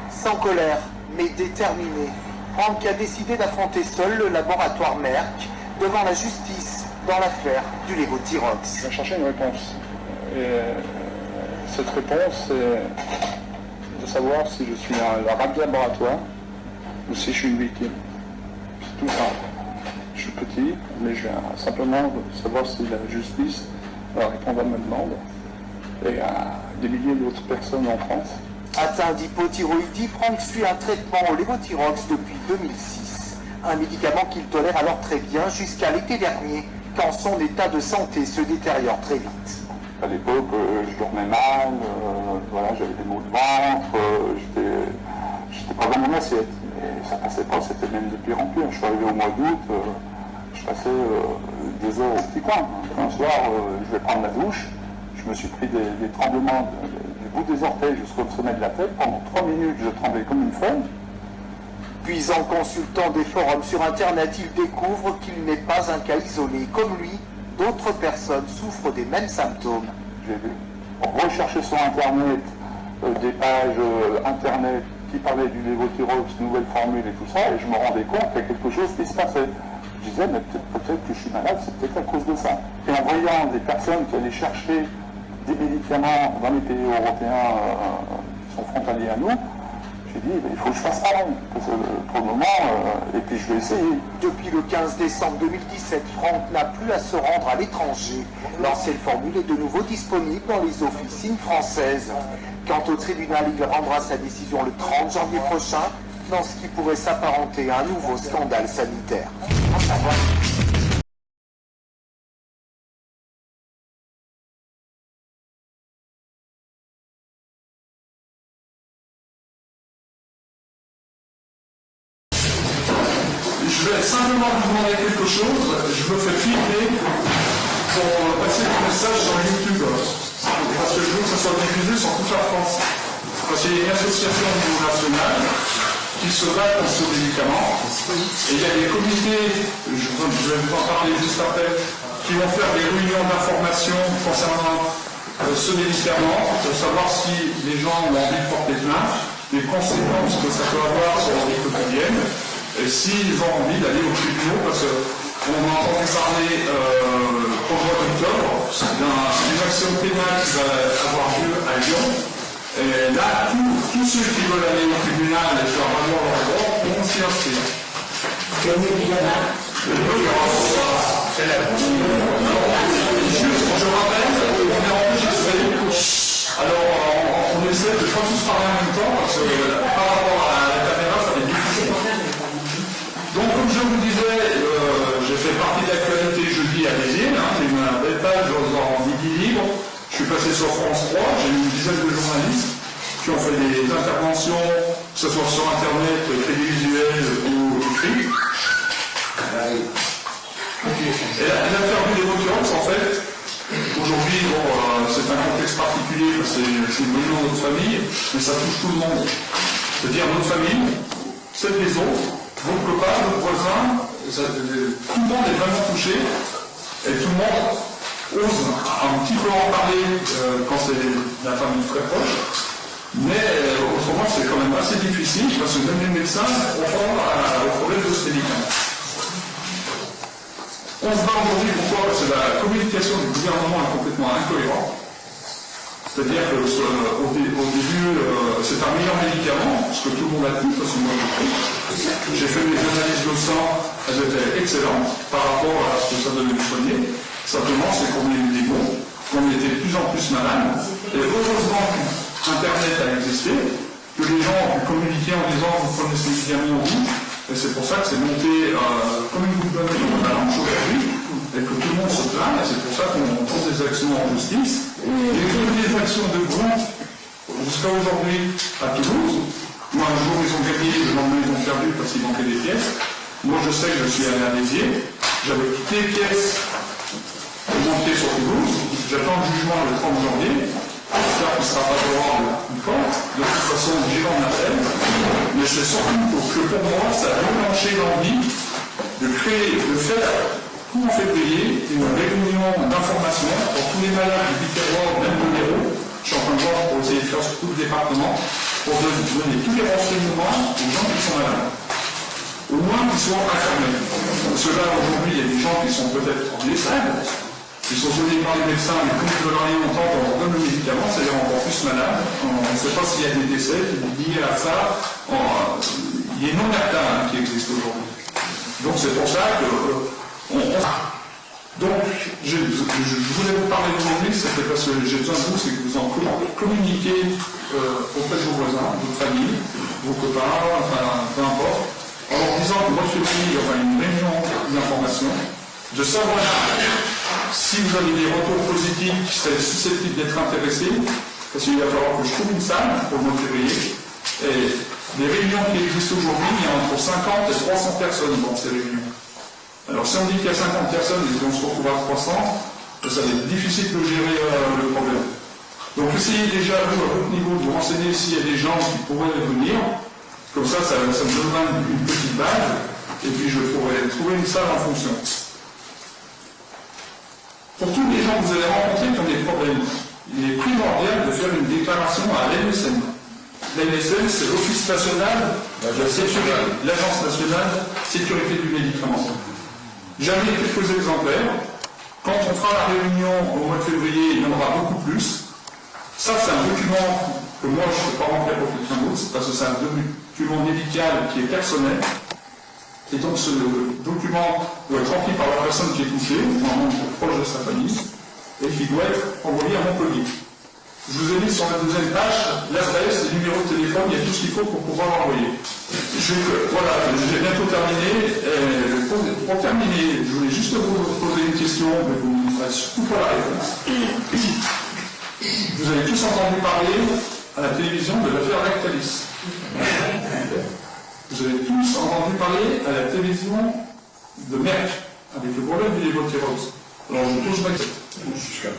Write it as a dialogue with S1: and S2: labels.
S1: Sans colère, mais déterminé, Franck a décidé d'affronter seul le laboratoire Merck devant la justice dans l'affaire du Levothyrox.
S2: Je vais chercher une réponse. Et cette réponse, c'est de savoir si je suis un laboratoire ou si je suis une victime. C'est tout simple. Je suis petit, mais je viens simplement savoir si la justice va répondre à ma demande et à des milliers d'autres personnes en France.
S1: Atteint d'hypothyroïdie, Franck suit un traitement au Levothyrox depuis 2006. Un médicament qu'il tolère alors très bien jusqu'à l'été dernier, quand son état de santé se détériore très vite.
S2: À l'époque, je dormais mal, voilà, j'avais des maux de ventre, j'étais pas dans mon assiette. Et ça passait pas, c'était même de pire en pire. Je suis arrivé au mois d'août, je passais 2 heures au petit coin. Un soir, je vais prendre la douche, je me suis pris des tremblements du bout des orteils jusqu'au sommet de la tête. Pendant 3 minutes, je tremblais comme une feuille.
S1: Puis en consultant des forums sur Internet, il découvre qu'il n'est pas un cas isolé. Comme lui, d'autres personnes souffrent des mêmes symptômes.
S2: J'ai recherché sur Internet des pages Internet qui parlaient du Levothyrox, nouvelle formule et tout ça, et je me rendais compte qu'il y a quelque chose qui se passait. Je disais, mais peut-être que je suis malade, c'est peut-être à cause de ça. Et en voyant des personnes qui allaient chercher des médicaments dans les pays européens qui sont frontaliers à nous, j'ai dit, il faut que je fasse pareil, parce que pour le moment, et puis je vais essayer.
S1: Depuis le 15 décembre 2017, Franck n'a plus à se rendre à l'étranger. L'ancienne formule est de nouveau disponible dans les officines françaises. Quant au tribunal, il rendra sa décision le 30 janvier prochain, dans ce qui pourrait s'apparenter à un nouveau scandale sanitaire.
S3: Je vais simplement vous demander quelque chose. Je me fais filmer pour passer le message sur YouTube. Parce que je veux que ça soit diffusé sur toute la France. Parce qu'il y a une association au niveau national qui se bat contre ce médicament. Et il y a des comités, je vais vous en parler juste après, qui vont faire des réunions d'information concernant ce médicament, pour savoir si les gens ont envie de porter plainte, les conséquences que ça peut avoir sur leur vie quotidienne. Et s'ils ont envie d'aller aux tribunaux, parce qu'on a entendu parler au mois d'octobre d'une action pénale qui va avoir lieu à Lyon. Et là, tous ceux qui veulent aller au tribunal et faire valoir leurs droits vont s'y inscrire.
S4: Quel médicament?
S3: C'est la juste, je rappelle, on est enregistré. Alors, on essaie de ne pas tous parler en même temps, parce que par rapport à la caméra, ça va être difficile. Donc, comme je vous disais, j'ai fait partie de l'actualité jeudi à Béziers. J'ai eu un bel page en midi libre. Je suis passé sur France 3. J'ai eu une dizaine de journalistes qui ont fait des interventions, que ce soit sur Internet, télévisuel ou écrit. Et l'affaire du Levothyrox, en fait, aujourd'hui, c'est un contexte particulier parce que c'est une maison de notre famille, mais ça touche tout le monde. C'est-à-dire notre famille, cette maison, votre copain, votre voisin, tout le monde est vraiment touché et tout le monde ose un petit peu en parler quand c'est la famille très proche, mais autrement c'est quand même assez difficile parce que même les médecins ont peur au problème de ce médicament. On se bat aujourd'hui pourquoi? Parce que la communication du gouvernement est complètement incohérente. C'est-à-dire qu'au début, c'est un meilleur médicament, ce que tout le monde a dit, parce que moi j'ai fait mes analyses de sang, elles étaient excellentes par rapport à ce que ça devait nous soigner. Simplement, c'est qu'on a eu des bons, qu'on était de plus en plus malades. Et heureusement qu'Internet a existé, que les gens ont pu communiquer en disant vous prenez ce médicament en vous. Et c'est pour ça que c'est monté comme une goutte d'eau dans la lampe aujourd'hui, et que tout le monde se plaint, et c'est pour ça qu'on trouve des actions en justice. Et que des actions de groupe, jusqu'à aujourd'hui, à Toulouse, où un jour ils ont gagné, le lendemain ils ont perdu parce qu'il manquait des pièces. Moi je sais que je suis allé à Béziers, j'avais toutes les pièces montées sur Toulouse, j'attends le jugement le 30 janvier, j'espère qu'il ne sera pas favorable une porte, de toute façon j'irai en appel, mais c'est surtout que pour moi ça a déclenché l'envie de créer, de faire tout en février une réunion d'information pour tous les malades du terroir, même de l'Hérault. Je suis en train de voir pour essayer de faire sur tout le département, pour donner tous les renseignements aux gens qui sont malades. Au moins qu'ils soient informés. Parce que là, aujourd'hui, il y a des gens qui sont peut-être en EHPAD, qui sont soignés par les médecins, mais comme ils veulent rien entendre, on leur donne le médicament, ça les rend encore plus malades. On ne sait pas s'il y a des décès liés à ça. Il y a une non-acta qui existe aujourd'hui. Donc c'est pour ça que... Donc, je voulais vous parler aujourd'hui, c'était parce que j'ai besoin de vous, c'est que vous en communiquez auprès de vos voisins, de votre famille, vos copains, enfin, peu importe, en leur disant que moi, je suis il y aura une réunion d'information, de savoir si vous avez des retours positifs qui seraient susceptibles d'être intéressés, parce qu'il va falloir que je trouve une salle pour le mois de février, et les réunions qui existent aujourd'hui, il y a entre 50 et 300 personnes dans ces réunions. Alors si on dit qu'il y a 50 personnes et qu'on se retrouve à 300, ça va être difficile de gérer le problème. Donc essayez déjà, vous, à votre niveau, de vous renseigner s'il y a des gens qui pourraient venir. Comme ça me donnera une petite base, et puis je pourrai trouver une salle en fonction. Pour tous les gens que vous allez rencontrer qui ont des problèmes, il est primordial de faire une déclaration à l'ANSM. L'ANSM, c'est l'Office national de la sécurité, l'Agence nationale de sécurité du médicament. J'en ai quelques exemplaires. Quand on fera la réunion au mois de février, il y en aura beaucoup plus. Ça, c'est un document que moi, je ne peux pas remplir pour quelqu'un d'autre, parce que c'est un document médical qui est personnel. Et donc, ce document doit être rempli par la personne qui est touchée, ou un membre proche de sa famille, et qui doit être envoyé à Montpellier. Je vous ai mis sur la deuxième page l'adresse, les numéros de téléphone, il y a tout ce qu'il faut pour pouvoir l'envoyer. Voilà, j'ai bientôt terminé. Pour terminer, je voulais juste vous poser une question, mais vous ne me ferez surtout pas la réponse. Vous avez tous entendu parler à la télévision de l'affaire Lactalis. Vous avez tous entendu parler à la télévision de Merck, avec le problème du lévothyrox. Alors je pose ma question.